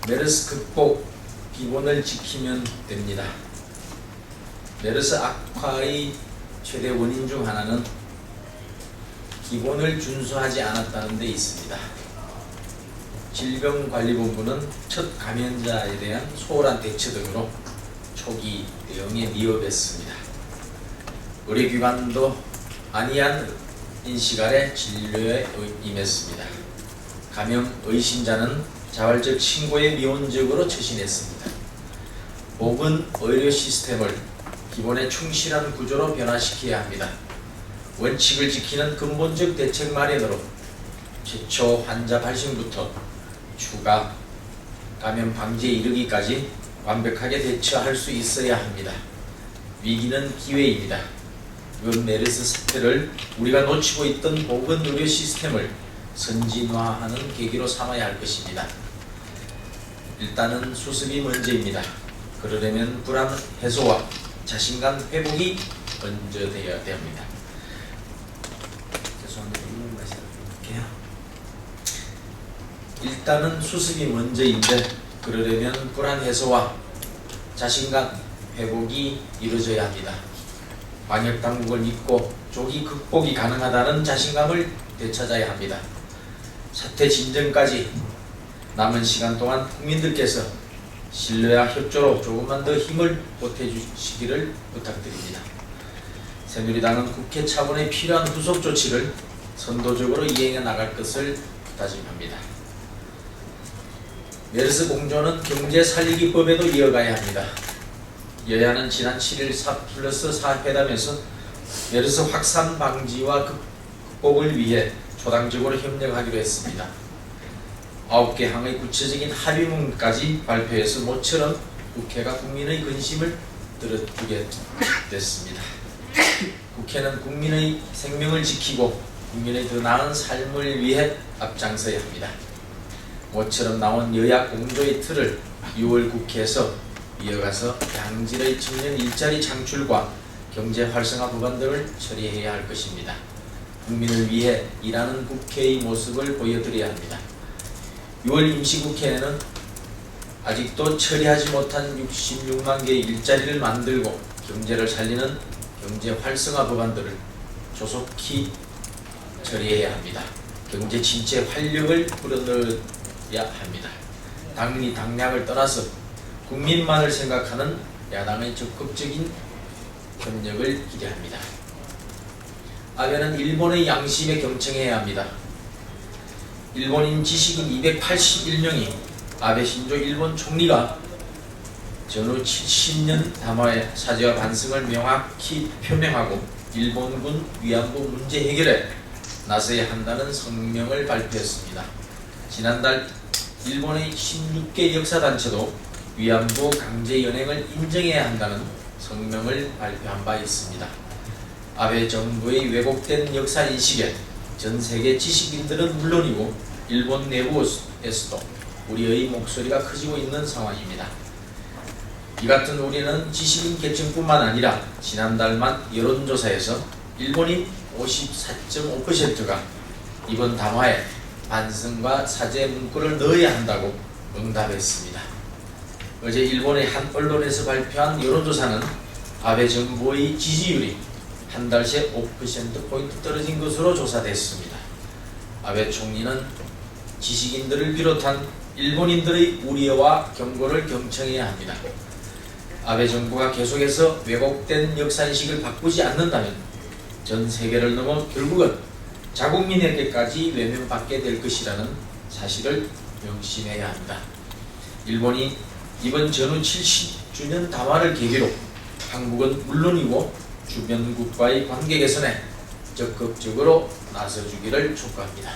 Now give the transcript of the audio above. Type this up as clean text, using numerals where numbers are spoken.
메르스 극복 기본을 지키면 됩니다. 메르스 악화의 최대 원인 중 하나는 기본을 준수하지 않았다는 데 있습니다. 질병관리본부는 첫 감염자에 대한 소홀한 대처 등으로 초기 대응에 미흡했습니다. 의료기관도 안이한 인식 아래 진료에 임했습니다. 감염 의심자는 자발적 신고에 미온적으로 처신했습니다. 모든 의료 시스템을 기본에 충실한 구조로 변화시켜야 합니다. 원칙을 지키는 근본적 대책 마련으로 최초 환자 발생부터 추가 감염 방지에 이르기까지 완벽하게 대처할 수 있어야 합니다. 위기는 기회입니다. 이번 메르스 사태를 우리가 놓치고 있던 보건 의료 시스템을 선진화하는 계기로 삼아야 할 것입니다. 일단은 수습이 먼저입니다. 그러려면 불안 해소와 자신감 회복이 먼저 되어야 합니다. 죄송합니다. 일단은 수습이 먼저인데 그러려면 불안 해소와 자신감 회복이 이루어져야 합니다. 방역 당국을 믿고 조기 극복이 가능하다는 자신감을 되찾아야 합니다. 사태 진정까지 남은 시간 동안 국민들께서 신뢰와 협조로 조금만 더 힘을 보태주시기를 부탁드립니다. 새누리당은 국회 차원의 필요한 후속 조치를 선도적으로 이행해 나갈 것을 다짐합니다. 메르스 공조는 경제 살리기법에도 이어가야 합니다. 여야는 지난 7일 4+4 회담에서 메르스 확산 방지와 극복을 위해 초당적으로 협력하기로 했습니다. 9개 항의 구체적인 합의문까지 발표해서 모처럼 국회가 국민의 근심을 들어주게 됐습니다. 국회는 국민의 생명을 지키고 국민의 더 나은 삶을 위해 앞장서야 합니다. 모처럼 나온 여야 공조의 틀을 6월 국회에서 이어가서 양질의 청년 일자리 창출과 경제 활성화 법안 등을 처리해야 할 것입니다. 국민을 위해 일하는 국회의 모습을 보여드려야 합니다. 6월 임시국회에는 아직도 처리하지 못한 66만 개의 일자리를 만들고 경제를 살리는 경제 활성화 법안들을 조속히 처리해야 합니다. 경제 침체 활력을 불어넣어야 합니다. 당리 당략을 떠나서 국민만을 생각하는 야당의 적극적인 협력을 기대합니다. 아베는 일본의 양심에 경청해야 합니다. 일본인 지식인 281명이 아베 신조 일본 총리가 전후 70년 담화의 사죄와 반성을 명확히 표명하고 일본군 위안부 문제 해결에 나서야 한다는 성명을 발표했습니다. 지난달 일본의 16개 역사단체도 위안부 강제연행을 인정해야 한다는 성명을 발표한 바 있습니다. 아베 정부의 왜곡된 역사인식에 전 세계 지식인들은 물론이고 일본 내부에서도 우리의 목소리가 커지고 있는 상황입니다. 이 같은 우리는 지식인 계층뿐만 아니라 지난달만 여론조사에서 일본인 54.5%가 이번 담화에 반성과 사죄 문구를 넣어야 한다고 응답했습니다. 어제 일본의 한 언론에서 발표한 여론조사는 아베 정부의 지지율이 한 달 새 5%포인트 떨어진 것으로 조사됐습니다. 아베 총리는 지식인들을 비롯한 일본인들의 우려와 경고를 경청해야 합니다. 아베 정부가 계속해서 왜곡된 역사인식을 바꾸지 않는다면 전 세계를 넘어 결국은 자국민에게까지 외면받게 될 것이라는 사실을 명심해야 합니다. 일본이 이번 전후 70주년 담화를 계기로 한국은 물론이고 주변국과의 관계 개선에 적극적으로 나서주기를 촉구합니다.